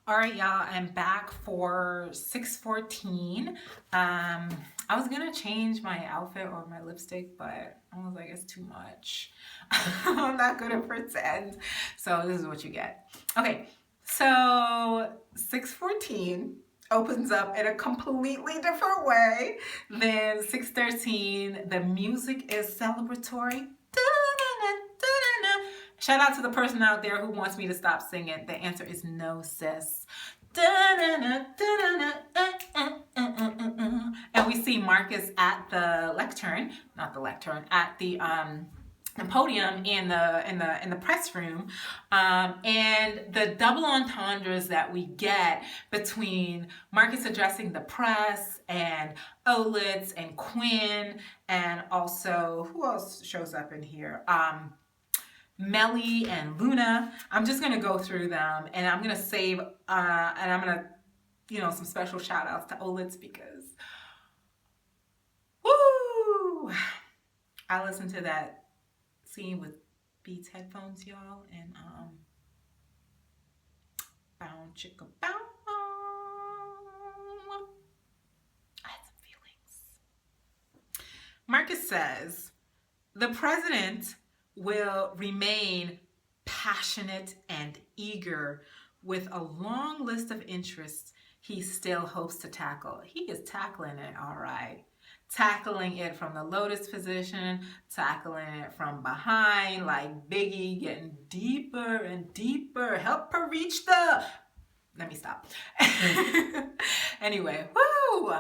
All right, y'all, I'm back for 6:14. I was gonna change my outfit or my lipstick, but I was like, it's too much. I'm not gonna pretend. So this is what you get. Okay, so 6:14 opens up in a completely different way than 6:13. The music is celebratory. Shout out to the person out there who wants me to stop singing. The answer is no, sis. And we see Marcus at the lectern, not the lectern, at the podium in the press room, and the double entendres that we get between Marcus addressing the press and Olitz and Quinn, and also who else shows up in here? Melly and Luna. I'm just gonna go through them, and I'm gonna save and I'm gonna, some special shout outs to Olitz because woo, I listened to that scene with Beats headphones, y'all, and bow chicka bow. I had some feelings. Marcus says the president will remain passionate and eager with a long list of interests he still hopes to tackle. He is tackling it, all right. Tackling it from the lotus position, tackling it from behind, like Biggie, getting deeper and deeper. Help her reach the... Let me stop. Anyway, woo!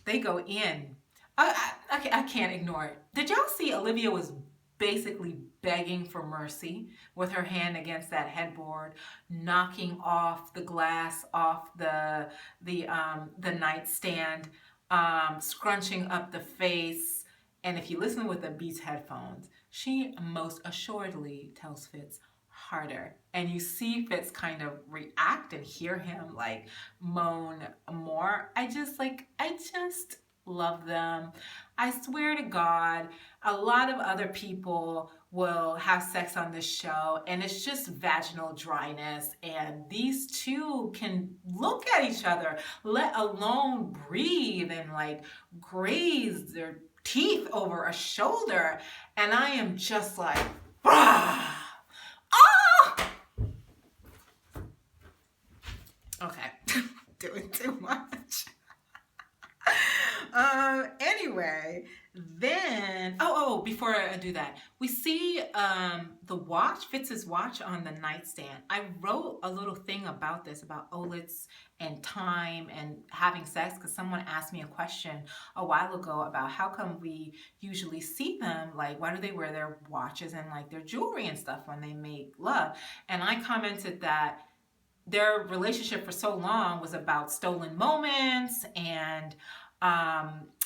They go in. I can't ignore it. Did y'all see Olivia was basically begging for mercy with her hand against that headboard, knocking off the glass off the nightstand, scrunching up the face. And if you listen with the Beats headphones, she most assuredly tells Fitz harder. And you see Fitz kind of react and hear him like moan more. I just love them. I swear to God, a lot of other people will have sex on this show and it's just vaginal dryness, and these two can look at each other, let alone breathe and like graze their teeth over a shoulder, and I am just like, ah! Okay, doing too much. Anyway, then, before I do that, we see the watch, Fitz's watch on the nightstand. I wrote a little thing about this, about Olitz and time and having sex, because someone asked me a question a while ago about how come we usually see them, like, why do they wear their watches and like their jewelry and stuff when they make love? And I commented that their relationship for so long was about stolen moments and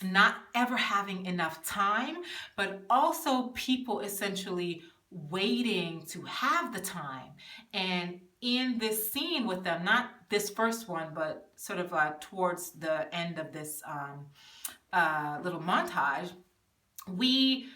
not ever having enough time, but also people essentially waiting to have the time. And in this scene with them, not this first one, but sort of towards the end of this little montage, we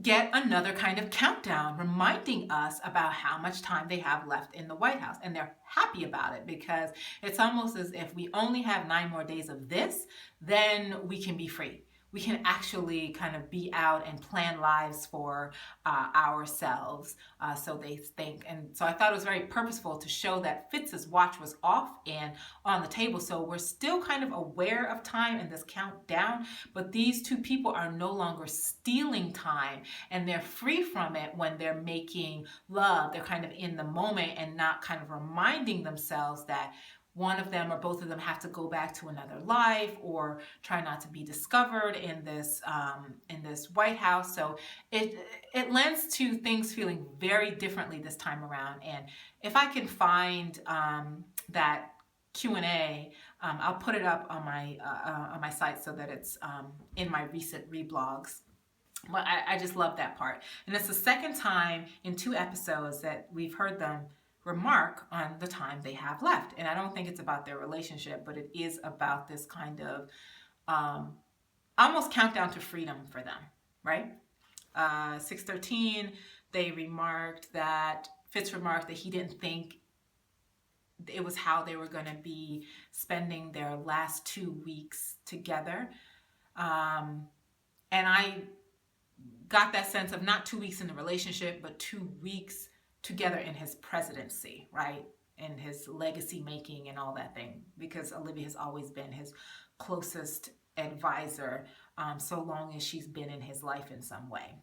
get another kind of countdown reminding us about how much time they have left in the White House. And they're happy about it because it's almost as if we only have 9 more days of this, then we can be free. We can actually kind of be out and plan lives for ourselves, so they think. And so I thought it was very purposeful to show that Fitz's watch was off and on the table. So we're still kind of aware of time in this countdown, but these two people are no longer stealing time and they're free from it when they're making love. They're kind of in the moment and not kind of reminding themselves that one of them or both of them have to go back to another life or try not to be discovered in this White House. So it lends to things feeling very differently this time around. And if I can find that Q&A, I'll put it up on my site so that it's in my recent reblogs. But I just love that part. And it's the second time in 2 episodes that we've heard them remark on the time they have left. And I don't think it's about their relationship, but it is about this kind of almost countdown to freedom for them, right? 6:13, Fitz remarked that he didn't think it was how they were going to be spending their last 2 weeks together. And I got that sense of not 2 weeks in the relationship, but 2 weeks together in his presidency, right? And his legacy making and all that thing, because Olivia has always been his closest advisor, so long as she's been in his life in some way.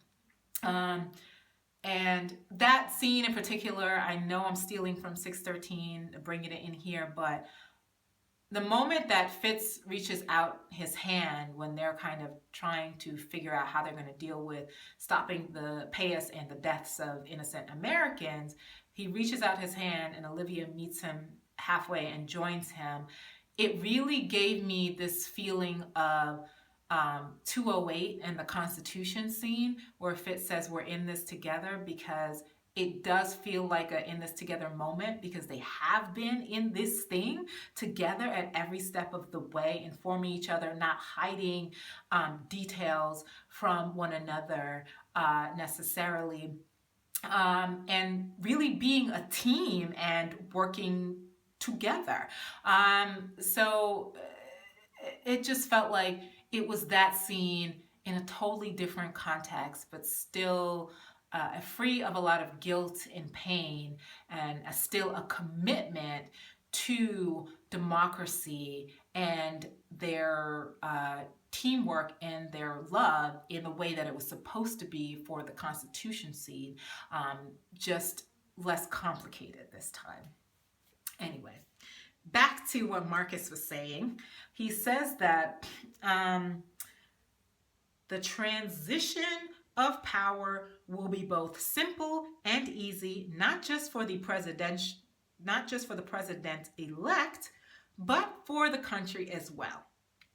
And that scene in particular, I know I'm stealing from 613, bringing it in here, but the moment that Fitz reaches out his hand when they're kind of trying to figure out how they're going to deal with stopping the chaos and the deaths of innocent Americans, he reaches out his hand and Olivia meets him halfway and joins him. It really gave me this feeling of 208 and the Constitution scene where Fitz says we're in this together, because it does feel like a in this together moment, because they have been in this thing together at every step of the way, informing each other, not hiding details from one another necessarily, and really being a team and working together. So it just felt like it was that scene in a totally different context, but still free of a lot of guilt and pain, and still a commitment to democracy and their teamwork and their love in the way that it was supposed to be for the Constitution scene, just less complicated this time. Anyway, back to what Marcus was saying. He says that the transition of power will be both simple and easy, not just for the president-elect, but for the country as well.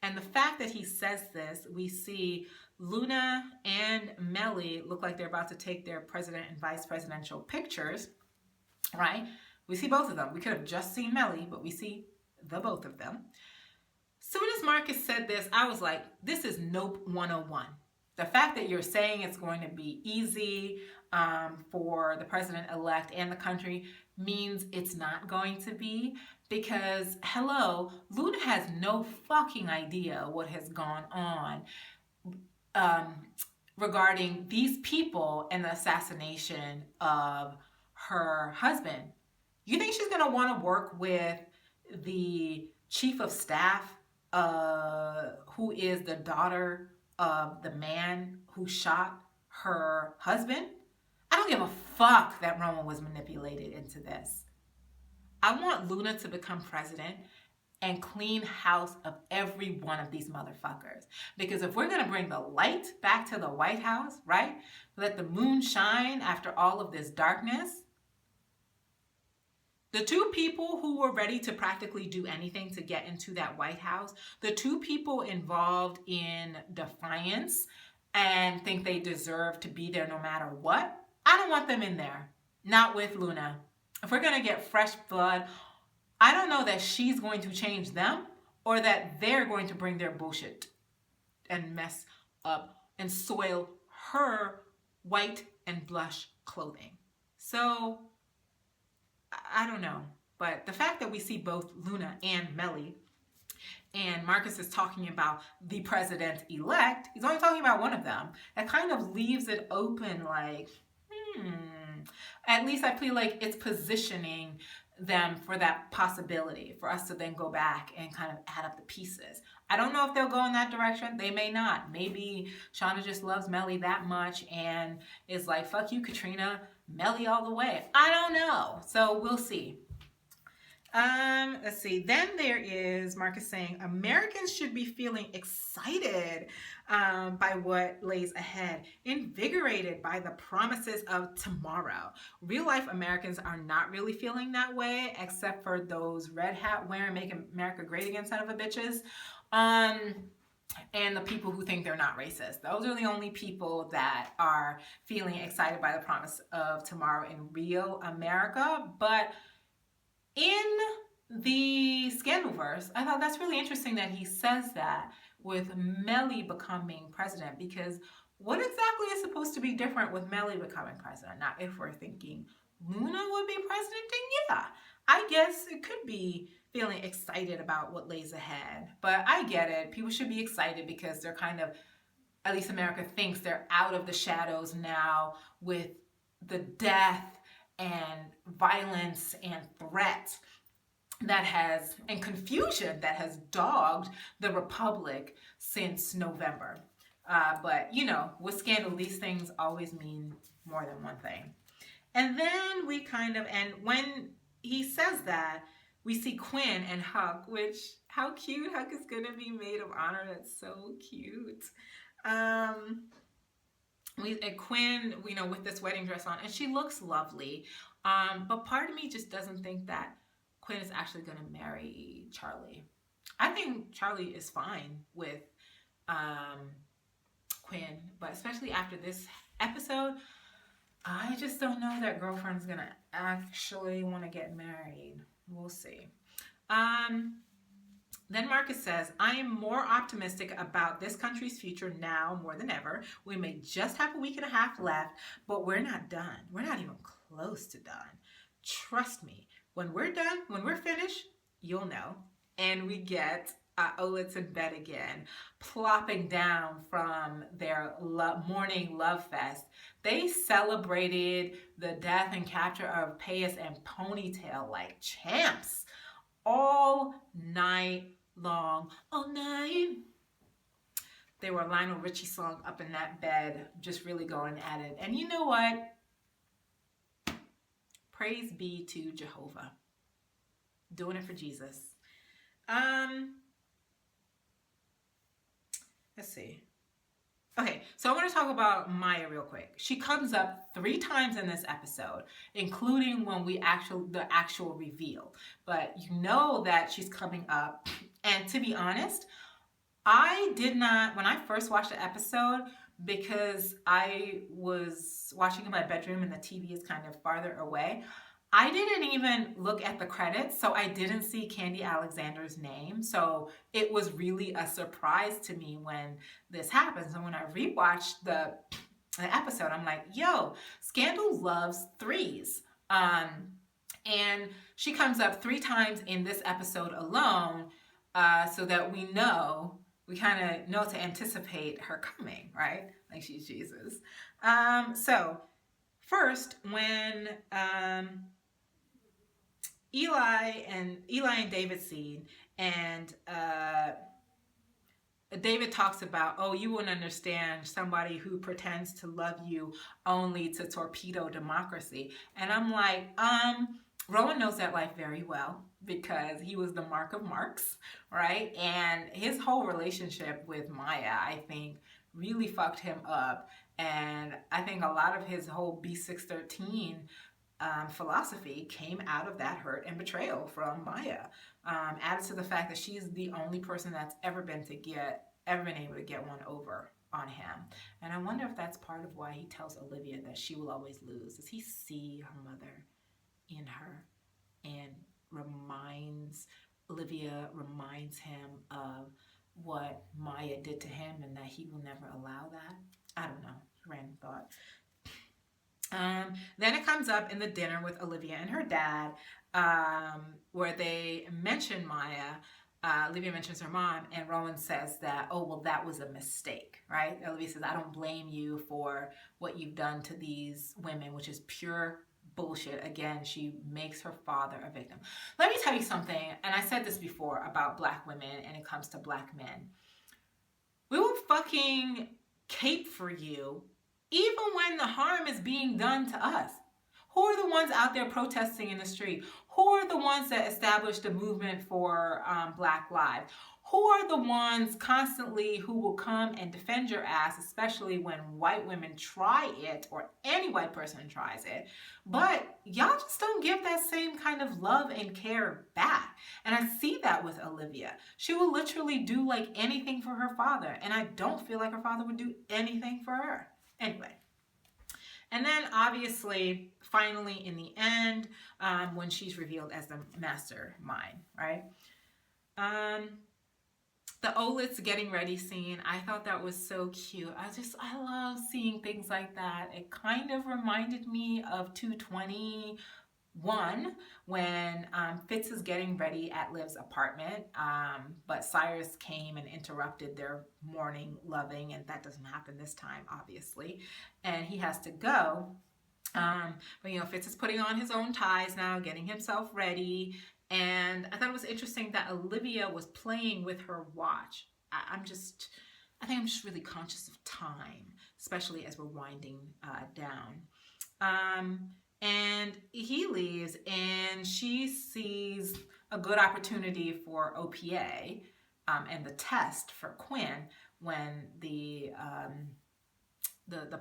And the fact that he says this, we see Luna and Melly look like they're about to take their president and vice presidential pictures, right? We see both of them. We could have just seen Melly, but we see the both of them. Soon as Marcus said this, I was like, this is Nope 101. The fact that you're saying it's going to be easy for the president-elect and the country means it's not going to be, because, hello, Luna has no fucking idea what has gone on regarding these people and the assassination of her husband. You think she's going to want to work with the chief of staff who is the daughter of the man who shot her husband? I don't give a fuck that Rowan was manipulated into this. I want Luna to become president and clean house of every one of these motherfuckers. Because if we're going to bring the light back to the White House, right? Let the moon shine after all of this darkness. The two people who were ready to practically do anything to get into that White House, the two people involved in defiance and think they deserve to be there no matter what, I don't want them in there. Not with Luna. If we're going to get fresh blood, I don't know that she's going to change them or that they're going to bring their bullshit and mess up and soil her white and blush clothing. So I don't know, but the fact that we see both Luna and Melly, and Marcus is talking about the president-elect, he's only talking about one of them. That kind of leaves it open like, At least I feel like it's positioning them for that possibility, for us to then go back and kind of add up the pieces. I don't know if they'll go in that direction. They may not. Maybe Shauna just loves Melly that much and is like, fuck you, Katrina, Melly all the way. I don't know. So we'll see. Let's see. Then there is Marcus saying Americans should be feeling excited by what lays ahead, invigorated by the promises of tomorrow. Real life Americans are not really feeling that way, except for those red hat wearing "Make America Great Again" son of a bitches. And the people who think they're not racist. Those are the only people that are feeling excited by the promise of tomorrow in real America. But in the Scandalverse, I thought that's really interesting that he says that with Melly becoming president, because what exactly is supposed to be different with Melly becoming president? Now, if we're thinking Luna would be president, then yeah, I I guess it could be feeling excited about what lays ahead. But I get it. People should be excited because they're kind of, at least America thinks they're out of the shadows now with the death and violence and threat that has, and confusion that has dogged the Republic since November. But, you know, with scandal, these things always mean more than one thing. And then we kind of, and when he says that, we see Quinn and Huck, which, how cute. Huck is going to be maid of honor. That's so cute. Quinn, you know, with this wedding dress on, and she looks lovely. But part of me just doesn't think that Quinn is actually going to marry Charlie. I think Charlie is fine with Quinn, but especially after this episode, I just don't know that girlfriend's going to actually want to get married. We'll see. Then Marcus says, I am more optimistic about this country's future now more than ever. We may just have a week and a half left, but we're not done. We're not even close to done. Trust me, when we're done, when we're finished, you'll know. And we get Olitz in bed again, plopping down from their morning love fest. They celebrated the death and capture of Payas and Ponytail like champs all night long, all night. They were a Lionel Richie song up in that bed, just really going at it. And you know what? Praise be to Jehovah. Doing it for Jesus. Let's see. Okay, so I want to talk about Maya real quick. She comes up 3 times in this episode, including when the actual reveal. But you know that she's coming up. And to be honest, I did not, when I first watched the episode, because I was watching in my bedroom and the TV is kind of farther away, I didn't even look at the credits, so I didn't see Candy Alexander's name. So it was really a surprise to me when this happens. And when I rewatched the episode, I'm like, yo, Scandal loves 3s. And she comes up 3 times in this episode alone, so that we kind of know to anticipate her coming, right? Like she's Jesus. So first, when Eli and David scene, and David talks about, oh, you wouldn't understand somebody who pretends to love you only to torpedo democracy. And I'm like, Rowan knows that life very well because he was the Mark of Marks, right? And his whole relationship with Maya, I think, really fucked him up. And I think a lot of his whole B613 philosophy came out of that hurt and betrayal from Maya. Added to the fact that she's the only person that's ever been able to get one over on him. And I wonder if that's part of why he tells Olivia that she will always lose. Does he see her mother in her and Olivia reminds him of what Maya did to him and that he will never allow that? I don't know. Random thought. Then it comes up in the dinner with Olivia and her dad, where they mention Maya. Olivia mentions her mom, and Rowan says that, oh, well, that was a mistake, right? Olivia says, I don't blame you for what you've done to these women, which is pure bullshit. Again, she makes her father a victim. Let me tell you something, and I said this before about Black women, and it comes to Black men. We will fucking cape for you even when the harm is being done to us. Who are the ones out there protesting in the street? Who are the ones that established the movement for Black lives? Who are the ones constantly who will come and defend your ass, especially when white women try it or any white person tries it? But y'all just don't give that same kind of love and care back. And I see that with Olivia. She will literally do like anything for her father. And I don't feel like her father would do anything for her. Anyway. And then obviously, finally in the end, when she's revealed as the mastermind, right? The Olitz getting ready scene, I thought that was so cute. I love seeing things like that. It kind of reminded me of 220, One, when Fitz is getting ready at Liv's apartment, but Cyrus came and interrupted their morning loving, and that doesn't happen this time, obviously, and he has to go. But Fitz is putting on his own ties now, getting himself ready, and I thought it was interesting that Olivia was playing with her watch. I think I'm just really conscious of time, especially as we're winding down. And he leaves, and she sees a good opportunity for OPA and the test for Quinn when the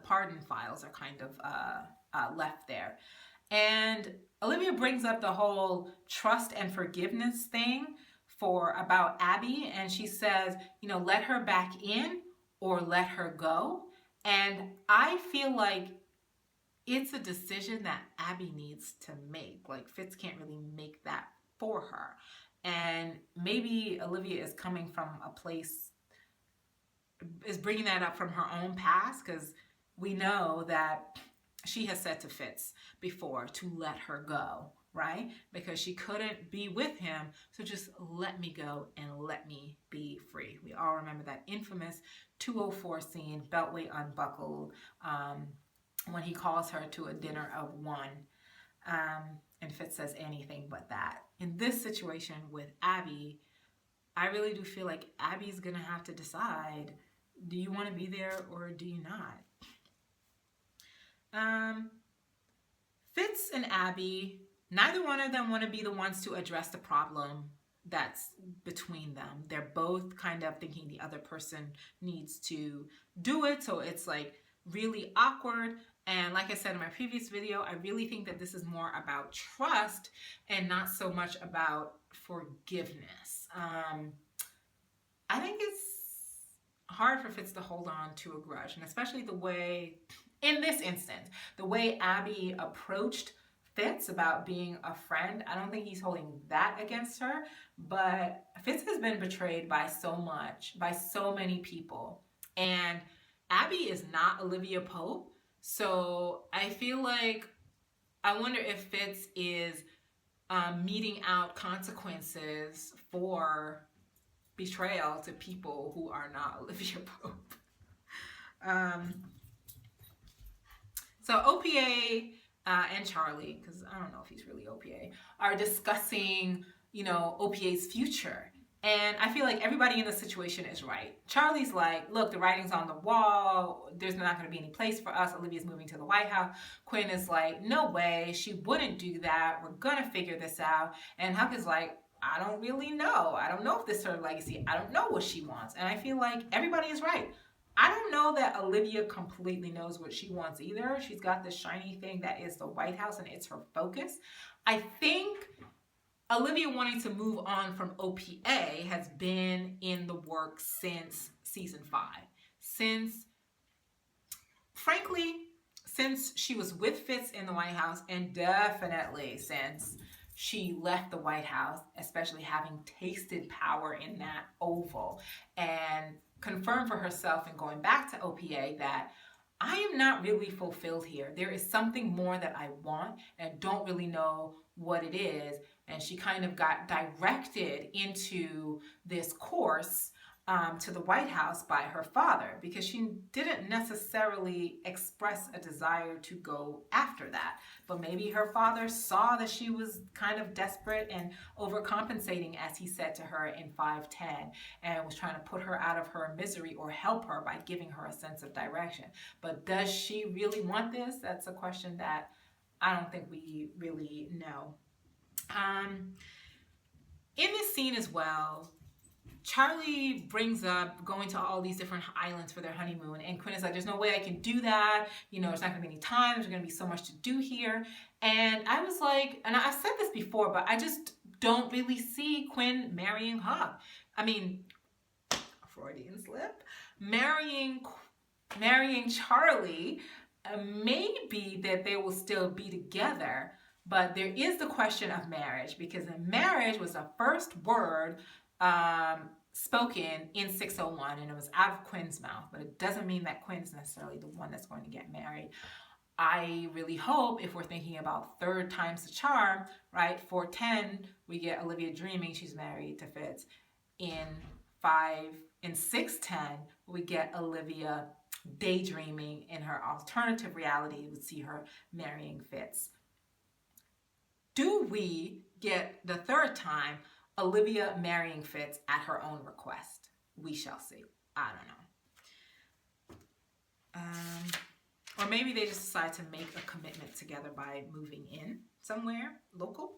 pardon files are kind of left there. And Olivia brings up the whole trust and forgiveness thing about Abby, and she says, let her back in or let her go. And I feel like it's a decision that Abby needs to make. Like, Fitz can't really make that for her. And maybe Olivia is coming from a place, is bringing that up from her own past, because we know that she has said to Fitz before to let her go, right? Because she couldn't be with him, so just let me go and let me be free. We all remember that infamous 204 scene, Beltway unbuckled, when he calls her to a dinner of one, and Fitz says anything but that. In this situation with Abby, I really do feel like Abby's gonna have to decide, do you want to be there or do you not? Fitz and Abby, neither one of them want to be the ones to address the problem that's between them. They're both kind of thinking the other person needs to do it, so it's like really awkward. And like I said in my previous video, I really think that this is more about trust and not so much about forgiveness. I think it's hard for Fitz to hold on to a grudge, and especially the way, in this instance, the way Abby approached Fitz about being a friend. I don't think he's holding that against her, but Fitz has been betrayed by so many people. And Abby is not Olivia Pope, so I feel like, I wonder if Fitz is meting out consequences for betrayal to people who are not Olivia Pope. So OPA and Charlie, because I don't know if he's really OPA, are discussing, OPA's future. And I feel like everybody in the situation is right. Charlie's like, look, the writing's on the wall. There's not going to be any place for us. Olivia's moving to the White House. Quinn is like, no way. She wouldn't do that. We're going to figure this out. And Huck is like, I don't really know. I don't know if this is her legacy. I don't know what she wants. And I feel like everybody is right. I don't know that Olivia completely knows what she wants either. She's got this shiny thing that is the White House, and it's her focus. I think Olivia wanting to move on from OPA has been in the works since season 5. Since she was with Fitz in the White House, and definitely since she left the White House, especially having tasted power in that Oval, and confirmed for herself and going back to OPA that I am not really fulfilled here. There is something more that I want, and I don't really know what it is. And she kind of got directed into this course to the White House by her father, because she didn't necessarily express a desire to go after that. But maybe her father saw that she was kind of desperate and overcompensating, as he said to her in 5:10, and was trying to put her out of her misery or help her by giving her a sense of direction. But does she really want this? That's a question that I don't think we really know. In this scene as well, Charlie brings up going to all these different islands for their honeymoon, and Quinn is like, there's no way I can do that. There's not gonna be any time. There's gonna be so much to do here. And I was like, and I've said this before, but I just don't really see Quinn marrying Huck. I mean, Freudian slip. Marrying Charlie, maybe that they will still be together, but there is the question of marriage, because marriage was the first word spoken in 601, and it was out of Quinn's mouth, but it doesn't mean that Quinn's necessarily the one that's going to get married. I really hope if we're thinking about third time's the charm, right? 410, we get Olivia dreaming she's married to Fitz. In 5, in 610, we get Olivia daydreaming in her alternative reality. We would see her marrying Fitz. Do we get the third time Olivia marrying Fitz at her own request? We shall see. I don't know. Or maybe they just decide to make a commitment together by moving in somewhere local.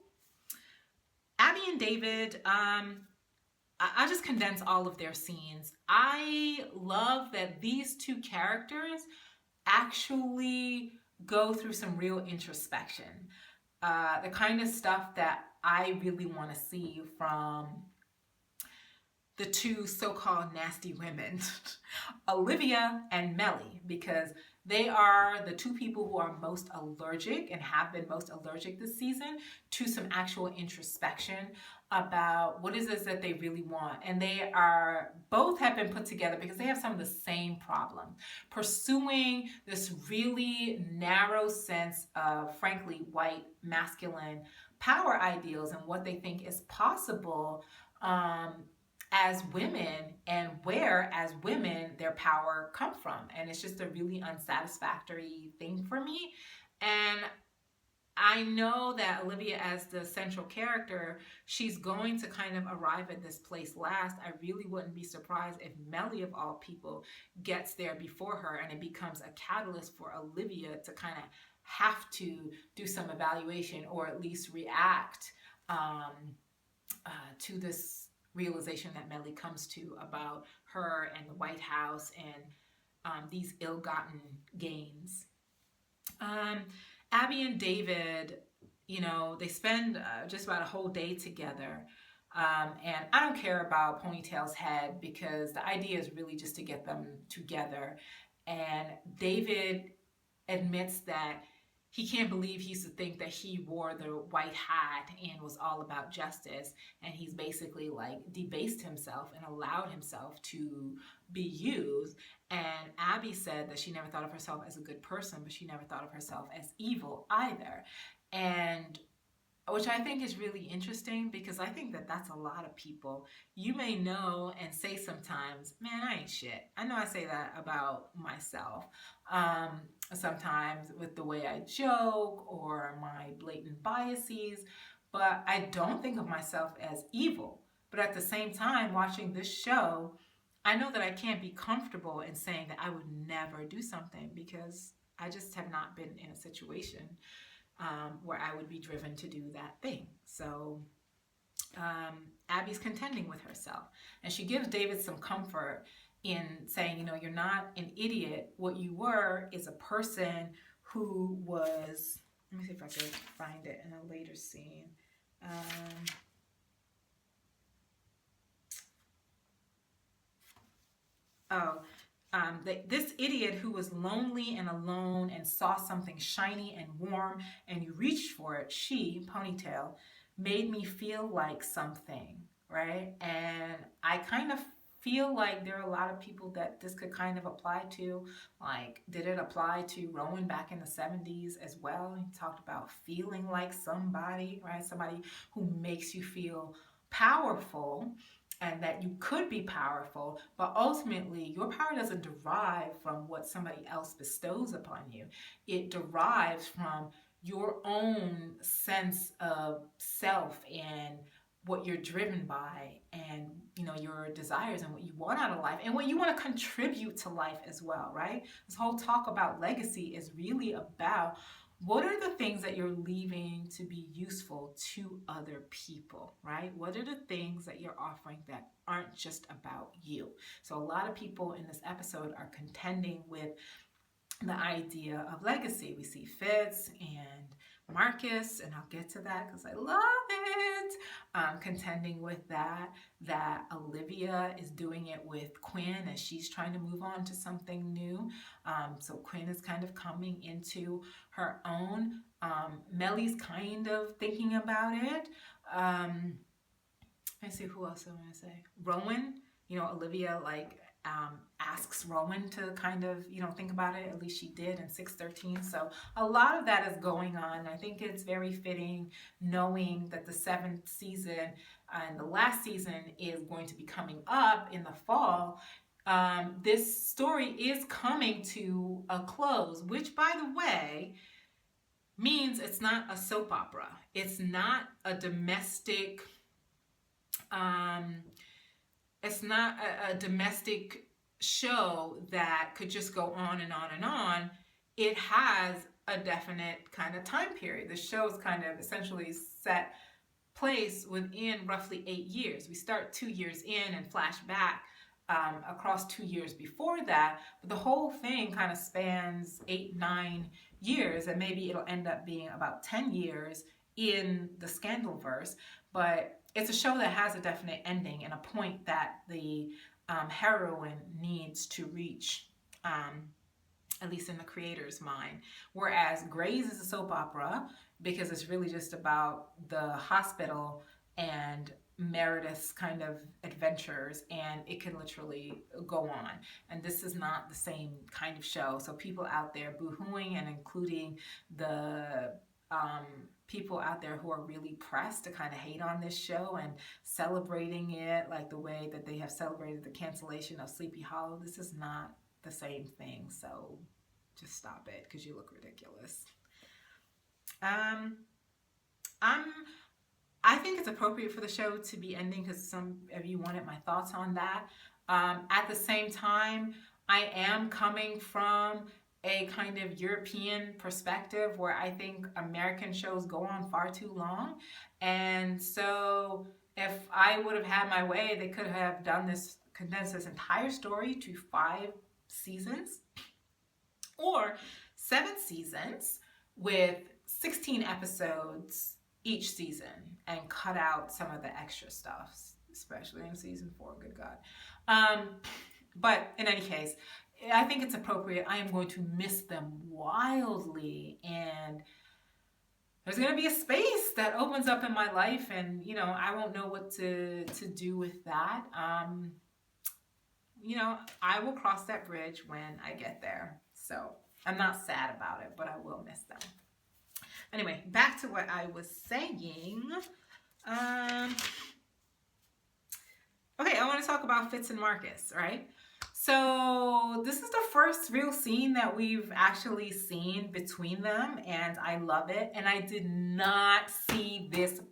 Abby and David, I just condense all of their scenes. I love that these two characters actually go through some real introspection. The kind of stuff that I really want to see from the two so-called nasty women, Olivia and Melly, because they are the two people who are most allergic and have been most allergic this season to some actual introspection about what is it that they really want. And they are both have been put together because they have some of the same problems. Pursuing this really narrow sense of, frankly, white masculine power ideals and what they think is possible as women, and where as women their power come from. And it's just a really unsatisfactory thing for me. And I know that Olivia, as the central character, she's going to kind of arrive at this place last. I really wouldn't be surprised if Melly, of all people, gets there before her, and it becomes a catalyst for Olivia to kind of have to do some evaluation, or at least react to this realization that Melly comes to about her and the White House and these ill-gotten gains. Abby and David, they spend just about a whole day together. And I don't care about Ponytail's head, because the idea is really just to get them together. And David admits that he can't believe he used to think that he wore the white hat and was all about justice. And he's basically like debased himself and allowed himself to be used. And Abby said that she never thought of herself as a good person, but she never thought of herself as evil either. And which I think is really interesting, because I think that that's a lot of people. You may know and say sometimes, man, I ain't shit. I know I say that about myself. Sometimes with the way I joke or my blatant biases, but I don't think of myself as evil. But at the same time, watching this show, I know that I can't be comfortable in saying that I would never do something, because I just have not been in a situation where I would be driven to do that thing. So Abby's contending with herself, and she gives David some comfort in saying, you're not an idiot. What you were is a person who was, let me see if I could find it in a later scene. This idiot who was lonely and alone and saw something shiny and warm, and you reached for it, she, Ponytail, made me feel like something, right? And I kind of feel like there are a lot of people that this could kind of apply to. Like, did it apply to Rowan back in the 70s as well? He talked about feeling like somebody, right? Somebody who makes you feel powerful, and that you could be powerful, but ultimately your power doesn't derive from what somebody else bestows upon you. It derives from your own sense of self and what you're driven by, and your desires and what you want out of life and what you want to contribute to life as well, right? This whole talk about legacy is really about what are the things that you're leaving to be useful to other people, right? What are the things that you're offering that aren't just about you? So a lot of people in this episode are contending with the idea of legacy. We see Fitz and Marcus, and I'll get to that because I love it, contending with that Olivia is doing it with Quinn as she's trying to move on to something new. So Quinn is kind of coming into her own. Melly's kind of thinking about it. Let's see, who else I want to say? Rowan, Olivia, like, asks Rowan to kind of, think about it. At least she did in 613. So a lot of that is going on. I think it's very fitting knowing that the seventh season and the last season is going to be coming up in the fall. This story is coming to a close, which, by the way, means it's not a soap opera. It's not a domestic. It's not a domestic show that could just go on and on and on. It has a definite kind of time period. The show is kind of essentially set place within roughly 8 years. We start 2 years in and flash back across 2 years before that, but the whole thing kind of spans 8-9 years, and maybe it'll end up being about 10 years in the Scandalverse. But it's a show that has a definite ending and a point that the heroine needs to reach, at least in the creator's mind. Whereas Grey's is a soap opera because it's really just about the hospital and Meredith's kind of adventures, and it can literally go on. And this is not the same kind of show. So people out there boo-hooing, and including the people out there who are really pressed to kind of hate on this show and celebrating it like the way that they have celebrated the cancellation of Sleepy Hollow. This is not the same thing. So just stop it because you look ridiculous. I think it's appropriate for the show to be ending because some of you wanted my thoughts on that. At the same time, I am coming from a kind of European perspective where I think American shows go on far too long. And so if I would have had my way, they could have condensed this entire story to 5 seasons or 7 seasons with 16 episodes each season and cut out some of the extra stuff, especially in season 4, good God. But in any case, I think it's appropriate. I am going to miss them wildly, and there's going to be a space that opens up in my life, and I won't know what to do with that. I will cross that bridge when I get there. So I'm not sad about it, but I will miss them. Anyway, back to what I was saying. Okay, I want to talk about Fitz and Marcus, right? So this is the first real scene that we've actually seen between them, and I love it. And I did not see this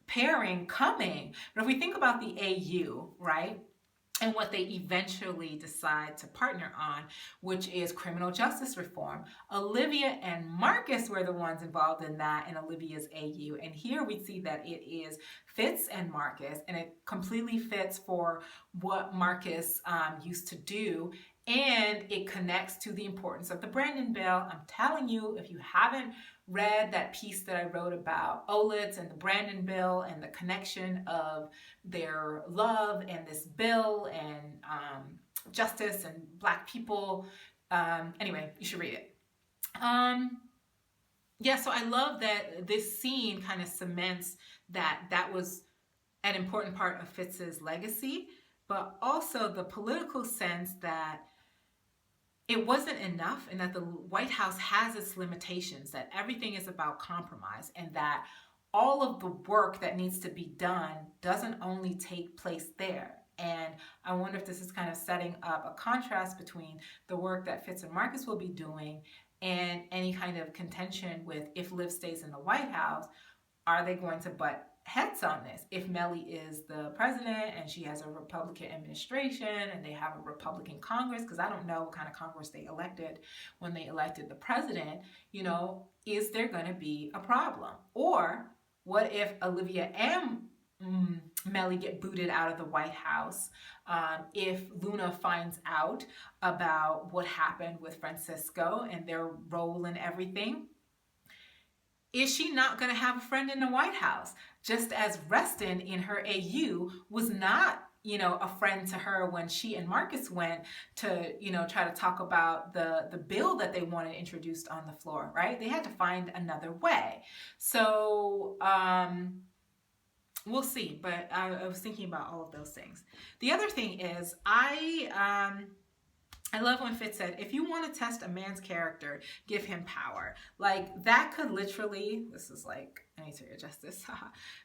pairing coming. But if we think about the AU, right? And what they eventually decide to partner on, which is criminal justice reform. Olivia and Marcus were the ones involved in that, and Olivia's AU. And here we see that it is Fitz and Marcus, and it completely fits for what Marcus used to do. And it connects to the importance of the Brandon Bill. I'm telling you, if you haven't read that piece that I wrote about Olitz and the Brandon Bill and the connection of their love and this bill and justice and Black people, anyway, you should read it. Yeah, so I love that this scene kind of cements that was an important part of Fitz's legacy, but also the political sense that it wasn't enough, and that the White House has its limitations, that everything is about compromise, and that all of the work that needs to be done doesn't only take place there. And I wonder if this is kind of setting up a contrast between the work that Fitz and Marcus will be doing and any kind of contention with, if Liv stays in the White House, are they going to butt heads on this? If Mellie is the president and she has a Republican administration and they have a Republican Congress, because I don't know what kind of Congress they elected when they elected the president, is there going to be a problem? Or what if Olivia and Mellie get booted out of the White House? If Luna finds out about what happened with Francisco and their role in everything, is she not going to have a friend in the White House? Just as Reston in her AU was not, a friend to her when she and Marcus went to, try to talk about the bill that they wanted introduced on the floor, right? They had to find another way. So we'll see. But I was thinking about all of those things. The other thing is, I love when Fitz said, if you want to test a man's character, give him power. Like, that could literally, this is like, I need to adjust this.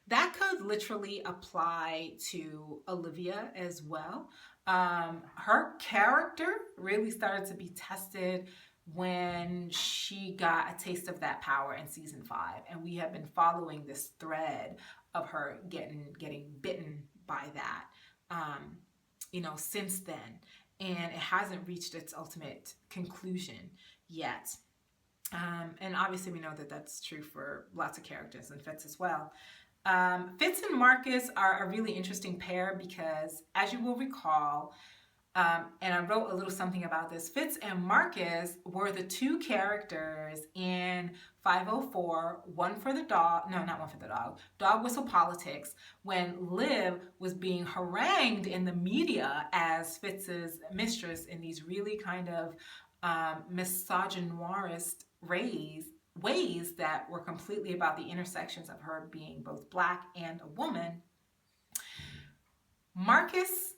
That could literally apply to Olivia as well. Her character really started to be tested when she got a taste of that power in season 5. And we have been following this thread of her getting bitten by that, since then. And it hasn't reached its ultimate conclusion yet. And obviously we know that that's true for lots of characters and Fitz as well. Fitz and Marcus are a really interesting pair because, as you will recall, and I wrote a little something about this, Fitz and Marcus were the two characters in 504, One for the Dog, no, not One for the Dog, Dog Whistle Politics, when Liv was being harangued in the media as Fitz's mistress in these really kind of misogynoirist ways that were completely about the intersections of her being both Black and a woman. Marcus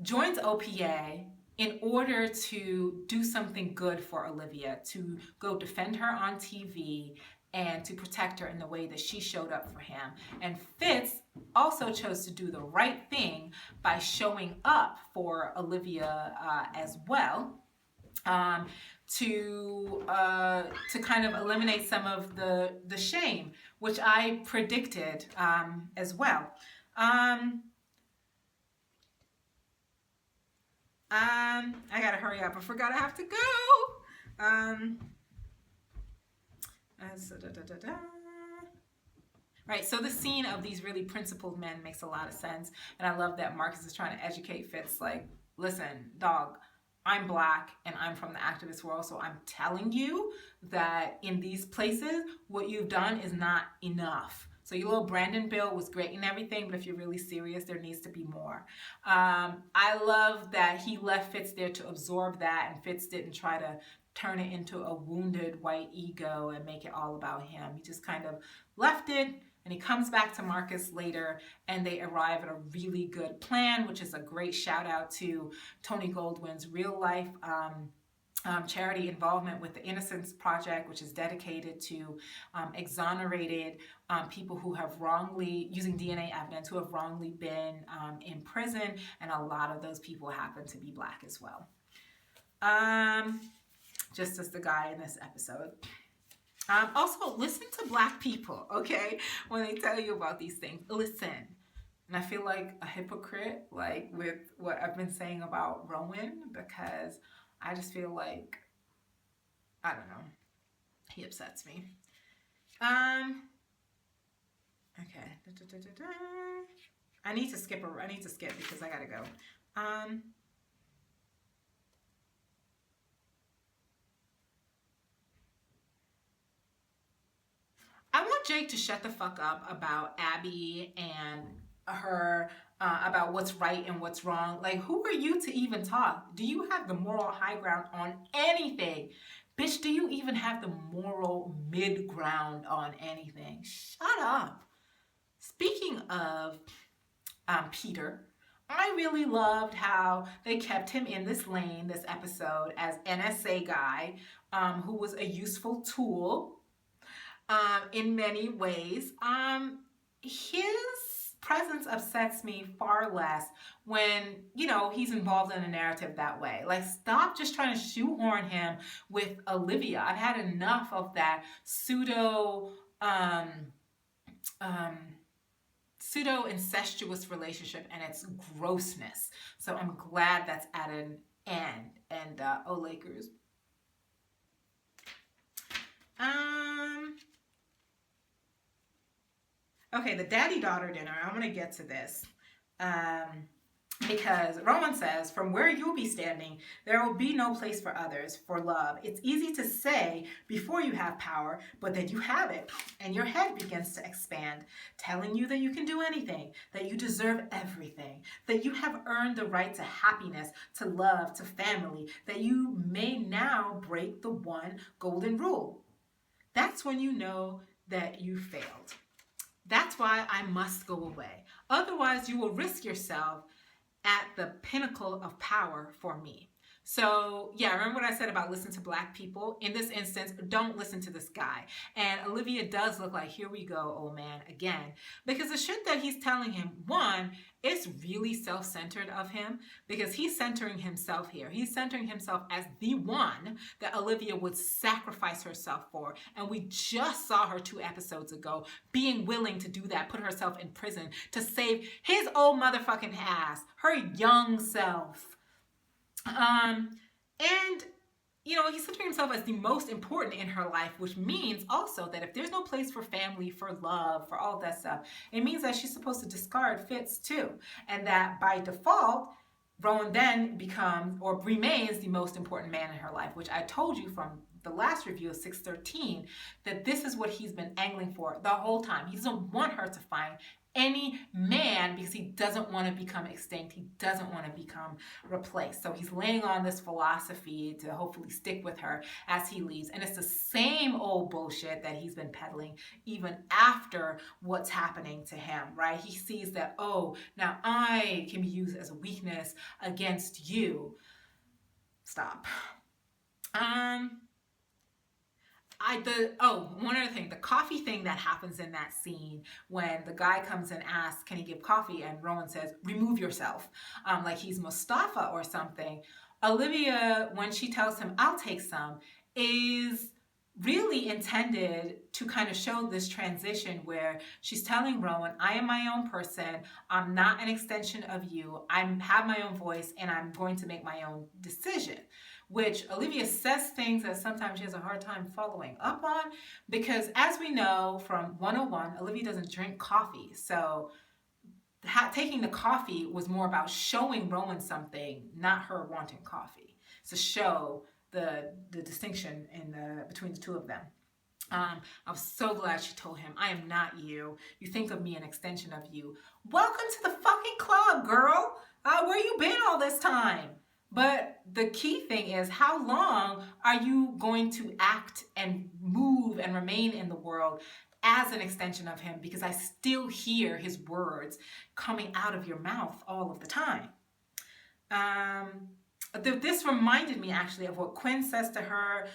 joins OPA in order to do something good for Olivia, to go defend her on TV and to protect her in the way that she showed up for him. And Fitz also chose to do the right thing by showing up for Olivia as well, to kind of eliminate some of the shame, which I predicted as well. I gotta hurry up. I forgot I have to go. Right, so the scene of these really principled men makes a lot of sense. And I love that Marcus is trying to educate Fitz, like, listen, dog, I'm Black and I'm from the activist world, so I'm telling you that in these places, what you've done is not enough. So your little Brandon bill was great and everything, but if you're really serious, there needs to be more. I love that he left Fitz there to absorb that, and Fitz didn't try to turn it into a wounded white ego and make it all about him. He just kind of left it, and he comes back to Marcus later, and they arrive at a really good plan, which is a great shout out to Tony Goldwyn's real life charity involvement with the Innocence Project, which is dedicated to exonerated people who have wrongly, using DNA evidence, who have wrongly been in prison, and a lot of those people happen to be Black as well. Just as the guy in this episode. Also, listen to Black people, okay? When they tell you about these things, listen. And I feel like a hypocrite, like with what I've been saying about Rowan, because I just feel like, I don't know, he upsets me. Okay. I need to skip because I gotta go. I want Jake to shut the fuck up about Abby and her, about what's right and what's wrong. Like, who are you to even talk? Do you have the moral high ground on anything? Bitch, do you even have the moral mid ground on anything? Shut up. Speaking of Peter, I really loved how they kept him in this lane, this episode, as NSA guy, who was a useful tool in many ways. His presence upsets me far less when, he's involved in a narrative that way. Like, stop just trying to shoehorn him with Olivia. I've had enough of that pseudo incestuous relationship and its grossness. So I'm glad that's at an end. And Lakers. Okay, the daddy-daughter dinner. I want to get to this. Because Rowan says, from where you'll be standing, there will be no place for others, for love. It's easy to say before you have power, but then you have it, and your head begins to expand, telling you that you can do anything, that you deserve everything, that you have earned the right to happiness, to love, to family, that you may now break the one golden rule. That's when you know that you failed. That's why I must go away. Otherwise, you will risk yourself at the pinnacle of power for me. So, yeah, remember what I said about listen to black people? In this instance, don't listen to this guy. And Olivia does look like, here we go, old man, again. Because the shit that he's telling him, one, it's really self-centered of him because he's centering himself here. He's centering himself as the one that Olivia would sacrifice herself for. And we just saw her 2 episodes ago being willing to do that, put herself in prison to save his old motherfucking ass, her young self. And he's centering himself as the most important in her life, which means also that if there's no place for family, for love, for all of that stuff, it means that she's supposed to discard Fitz too. And that by default, Rowan then becomes or remains the most important man in her life, which I told you from the last review of 613 that this is what he's been angling for the whole time. He doesn't want her to find any man because he doesn't want to become extinct. He doesn't want to become replaced. So he's laying on this philosophy to hopefully stick with her as he leaves. And it's the same old bullshit that he's been peddling even after what's happening to him, right? He sees that, oh, now I can be used as a weakness against you. Stop. One other thing, the coffee thing that happens in that scene when the guy comes and asks, can he give coffee? And Rowan says, remove yourself, like he's Mustafa or something. Olivia, when she tells him, I'll take some, is really intended to kind of show this transition where she's telling Rowan, I am my own person. I'm not an extension of you. I have my own voice and I'm going to make my own decision. Which Olivia says things that sometimes she has a hard time following up on because as we know from 101, Olivia doesn't drink coffee. So taking the coffee was more about showing Rowan something, not her wanting coffee. To show the distinction between the two of them. I was so glad she told him, I am not you. You think of me an extension of you. Welcome to the fucking club, girl. Where you been all this time? But the key thing is, how long are you going to act and move and remain in the world as an extension of him? Because I still hear his words coming out of your mouth all of the time. This reminded me actually of what Quinn says to her.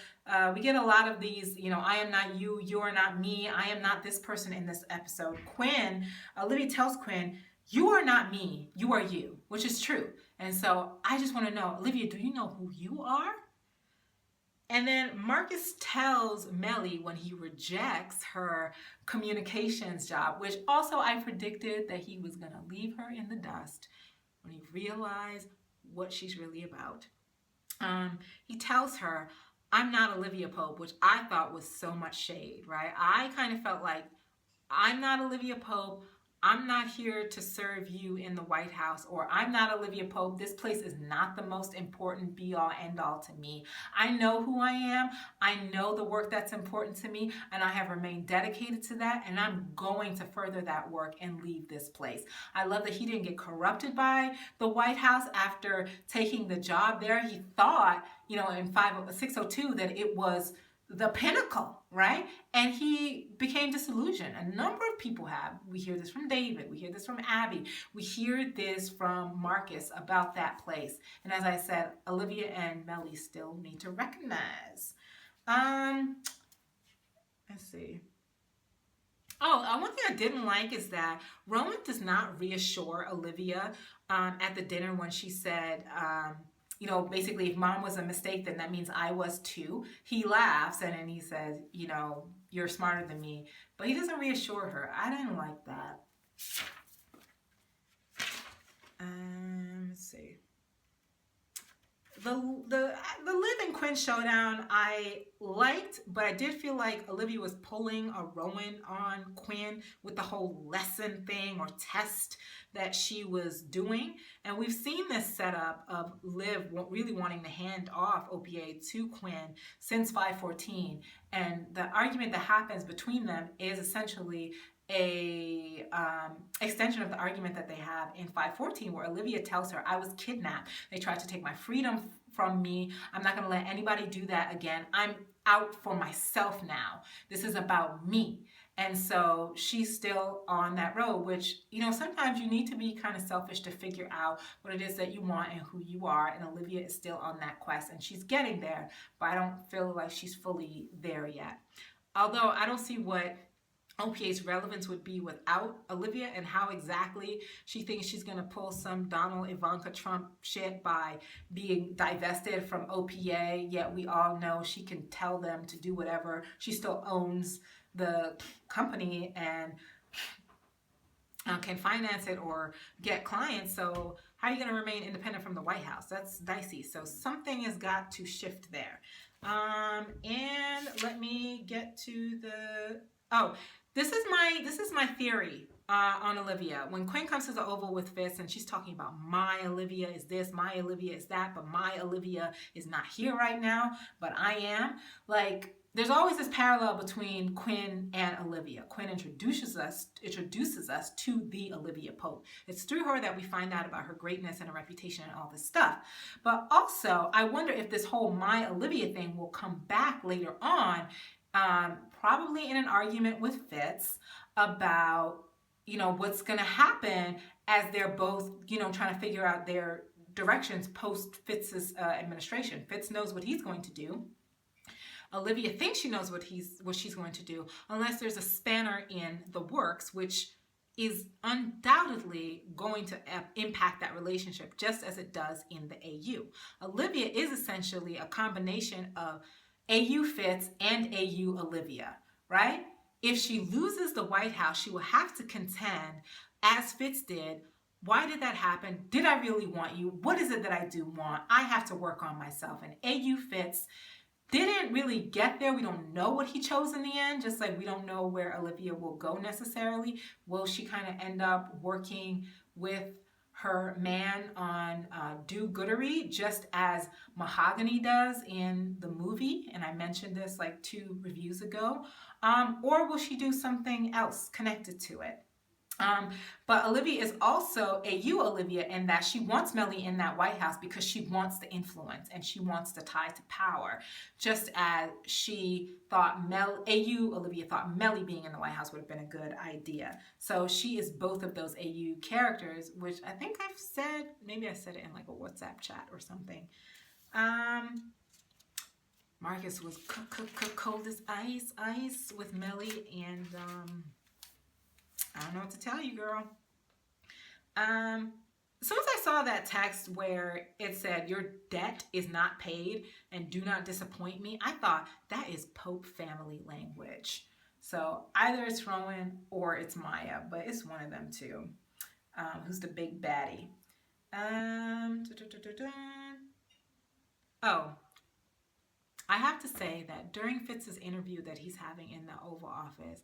We get a lot of these, I am not you, you are not me, I am not this person in this episode. Olivia tells Quinn, you are not me, you are you, which is true. And so I just want to know, Olivia, do you know who you are? And then Marcus tells Mellie when he rejects her communications job, which also I predicted that he was going to leave her in the dust when he realized what she's really about. He tells her, I'm not Olivia Pope, which I thought was so much shade, right? I kind of felt like, I'm not Olivia Pope. I'm not here to serve you in the White House, or I'm not Olivia Pope. This place is not the most important be-all, end-all to me. I know who I am. I know the work that's important to me, and I have remained dedicated to that, and I'm going to further that work and leave this place. I love that he didn't get corrupted by the White House after taking the job there. He thought, in 602 that it was the pinnacle, right? And he became disillusioned. A number of people have. We hear this from David. We hear this from Abby. We hear this from Marcus about that place. And as I said, Olivia and Mellie still need to recognize. Let's see. One thing I didn't like is that Rowan does not reassure Olivia at the dinner when she said, basically if mom was a mistake, then that means I was too. He laughs and then he says, you're smarter than me. But he doesn't reassure her. I didn't like that. Let's see. The Liv and Quinn showdown I liked, but I did feel like Olivia was pulling a Rowan on Quinn with the whole lesson thing or test that she was doing. And we've seen this setup of Liv really wanting to hand off OPA to Quinn since 514. And the argument that happens between them is essentially a extension of the argument that they have in 514, where Olivia tells her, I was kidnapped. They tried to take my freedom from me. I'm not going to let anybody do that again. I'm out for myself now. This is about me. And so she's still on that road, which, sometimes you need to be kind of selfish to figure out what it is that you want and who you are. And Olivia is still on that quest and she's getting there, but I don't feel like she's fully there yet. Although I don't see what OPA's relevance would be without Olivia and how exactly she thinks she's going to pull some Donald Ivanka Trump shit by being divested from OPA, yet we all know she can tell them to do whatever. She still owns the company and can finance it or get clients. So how are you going to remain independent from the White House? That's dicey. So something has got to shift there. And let me get to this is my theory on Olivia. When Quinn comes to the Oval with Fitz and she's talking about my Olivia is this, my Olivia is that, but my Olivia is not here right now, but I am. Like, there's always this parallel between Quinn and Olivia. Quinn introduces us to the Olivia Pope. It's through her that we find out about her greatness and her reputation and all this stuff. But also, I wonder if this whole my Olivia thing will come back later on, probably in an argument with Fitz about, what's going to happen as they're both, trying to figure out their directions post Fitz's administration. Fitz knows what he's going to do. Olivia thinks she knows what she's going to do, unless there's a spanner in the works, which is undoubtedly going to impact that relationship, just as it does in the AU. Olivia is essentially a combination of AU Fitz and AU Olivia, right? If she loses the White House, she will have to contend, as Fitz did, why did that happen? Did I really want you? What is it that I do want? I have to work on myself. And AU Fitz didn't really get there. We don't know what he chose in the end, just like we don't know where Olivia will go necessarily. Will she kind of end up working with her man on do-goodery, just as Mahogany does in the movie? And I mentioned this like 2 reviews ago. Or will she do something else connected to it? But Olivia is also AU Olivia in that she wants Melly in that White House because she wants the influence and she wants the tie to power. Just as she thought AU Olivia thought Melly being in the White House would have been a good idea. So she is both of those AU characters, which I think I've said, maybe I said it in like a WhatsApp chat or something. Marcus was cold as ice with Melly, and I don't know what to tell you, girl. As soon as I saw that text where it said, your debt is not paid and do not disappoint me, I thought that is Pope family language. So either it's Rowan or it's Maya, but it's one of them two. Who's the big baddie? Oh, I have to say that during Fitz's interview that he's having in the Oval Office,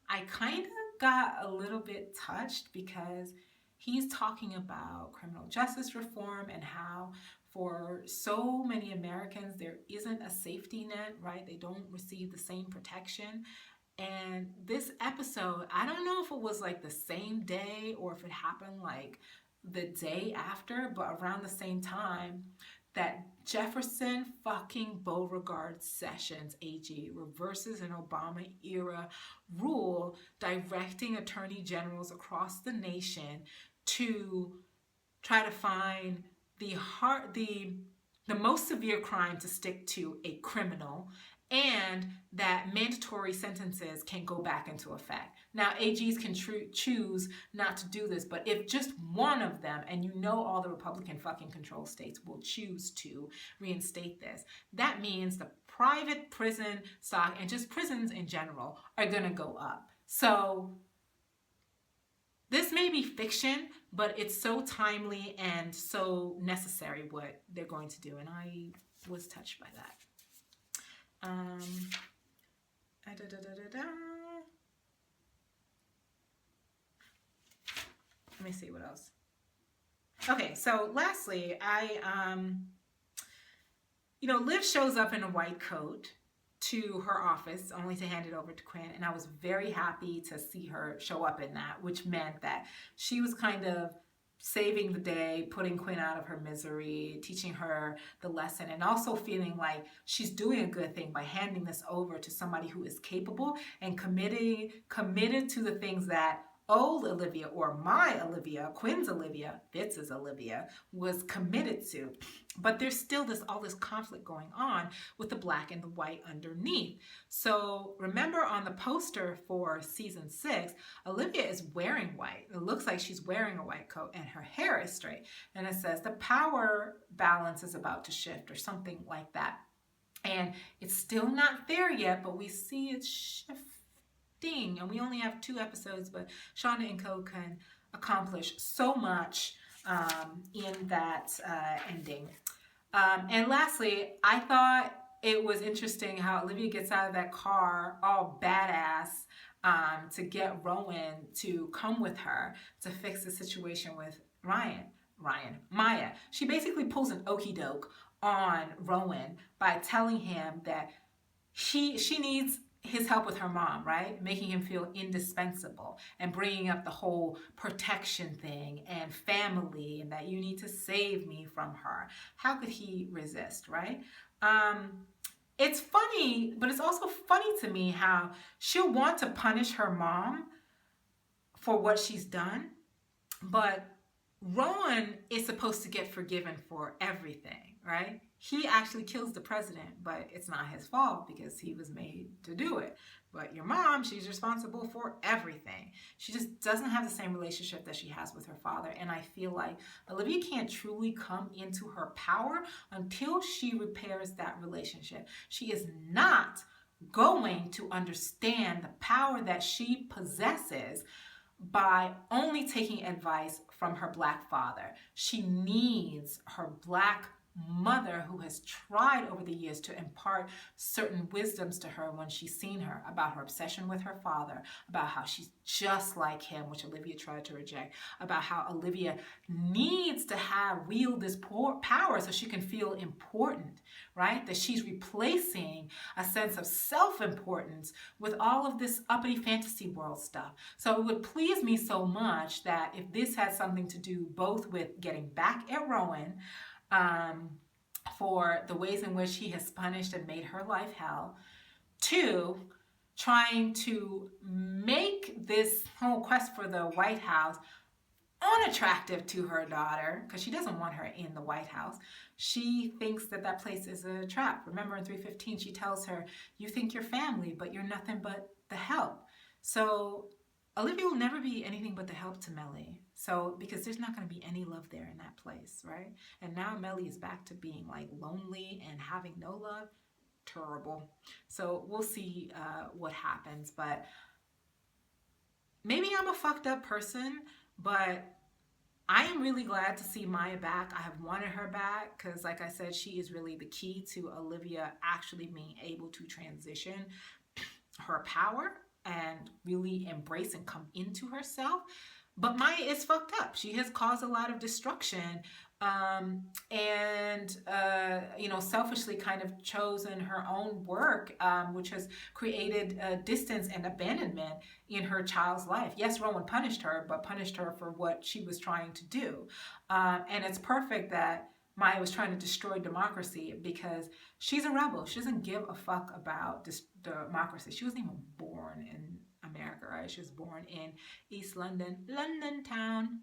I kind of got a little bit touched because he's talking about criminal justice reform and how for so many Americans there isn't a safety net, right? They don't receive the same protection. And this episode, I don't know if it was like the same day or if it happened like the day after, but around the same time, that Jefferson fucking Beauregard Sessions AG reverses an Obama era rule directing attorney generals across the nation to try to find the most severe crime to stick to a criminal, and that mandatory sentences can go back into effect. Now, AGs can choose not to do this, but if just one of them, and you know all the Republican fucking control states will choose to reinstate this, that means the private prison stock and just prisons in general are going to go up. So this may be fiction, but it's so timely and so necessary what they're going to do, and I was touched by that. Let me see what else. Okay, so lastly, Liv shows up in a white coat to her office only to hand it over to Quinn, and I was very happy to see her show up in that, which meant that she was kind of saving the day, putting Quinn out of her misery, teaching her the lesson, and also feeling like she's doing a good thing by handing this over to somebody who is capable and committed to the things that old Olivia, or my Olivia, Quinn's Olivia, Fitz's Olivia, was committed to. But there's still all this conflict going on with the black and the white underneath. So remember on the poster for season 6, Olivia is wearing white. It looks like she's wearing a white coat and her hair is straight. And it says the power balance is about to shift or something like that. And it's still not there yet, but we see it shifting. And we only have 2 episodes, but Shonda and Co can accomplish so much in that ending. And lastly, I thought it was interesting how Olivia gets out of that car all badass to get Rowan to come with her to fix the situation with Maya. She basically pulls an okie doke on Rowan by telling him that she needs his help with her mom, right? Making him feel indispensable and bringing up the whole protection thing and family and that you need to save me from her. How could he resist, right? It's funny, but it's also funny to me how she'll want to punish her mom for what she's done, but Rowan is supposed to get forgiven for everything, right? He actually kills the president, but it's not his fault because he was made to do it. But your mom, she's responsible for everything. She just doesn't have the same relationship that she has with her father. And I feel like Olivia can't truly come into her power until she repairs that relationship. She is not going to understand the power that she possesses by only taking advice from her black father. She needs her black mother who has tried over the years to impart certain wisdoms to her when she's seen her, about her obsession with her father, about how she's just like him, which Olivia tried to reject, about how Olivia needs to wield this power so she can feel important, right? That she's replacing a sense of self-importance with all of this uppity fantasy world stuff. So it would please me so much that if this had something to do both with getting back at Rowan, for the ways in which he has punished and made her life hell, 2, trying to make this whole quest for the White House unattractive to her daughter, because she doesn't want her in the White House. She thinks that place is a trap. Remember in 3:15, she tells her, you think you're family, but you're nothing but the help. So Olivia will never be anything but the help to Mellie. So, because there's not going to be any love there in that place, right? And now Mellie is back to being like lonely and having no love. Terrible. So we'll see what happens. But maybe I'm a fucked up person, but I am really glad to see Maya back. I have wanted her back because, like I said, she is really the key to Olivia actually being able to transition her power and really embrace and come into herself. But Maya is fucked up. She has caused a lot of destruction and selfishly kind of chosen her own work, which has created distance and abandonment in her child's life. Yes, Rowan punished her, but punished her for what she was trying to do. And it's perfect that Maya was trying to destroy democracy because she's a rebel. She doesn't give a fuck about democracy. She wasn't even born in America, right? She was born in East London, London town.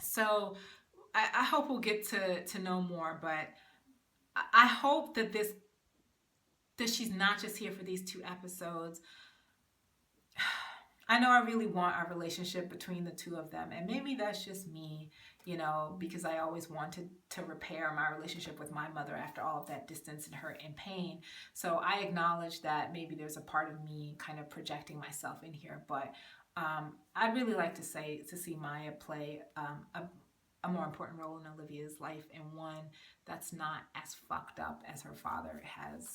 So I hope we'll get to know more, but I hope that she's not just here for these 2 episodes. I know I really want our relationship between the 2 of them, and maybe that's just me, because I always wanted to repair my relationship with my mother after all of that distance and hurt and pain. So I acknowledge that maybe there's a part of me kind of projecting myself in here, but I'd really like to see Maya play a more important role in Olivia's life, and one that's not as fucked up as her father has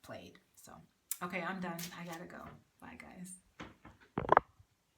played. So, okay, I'm done. I gotta go. Bye, guys.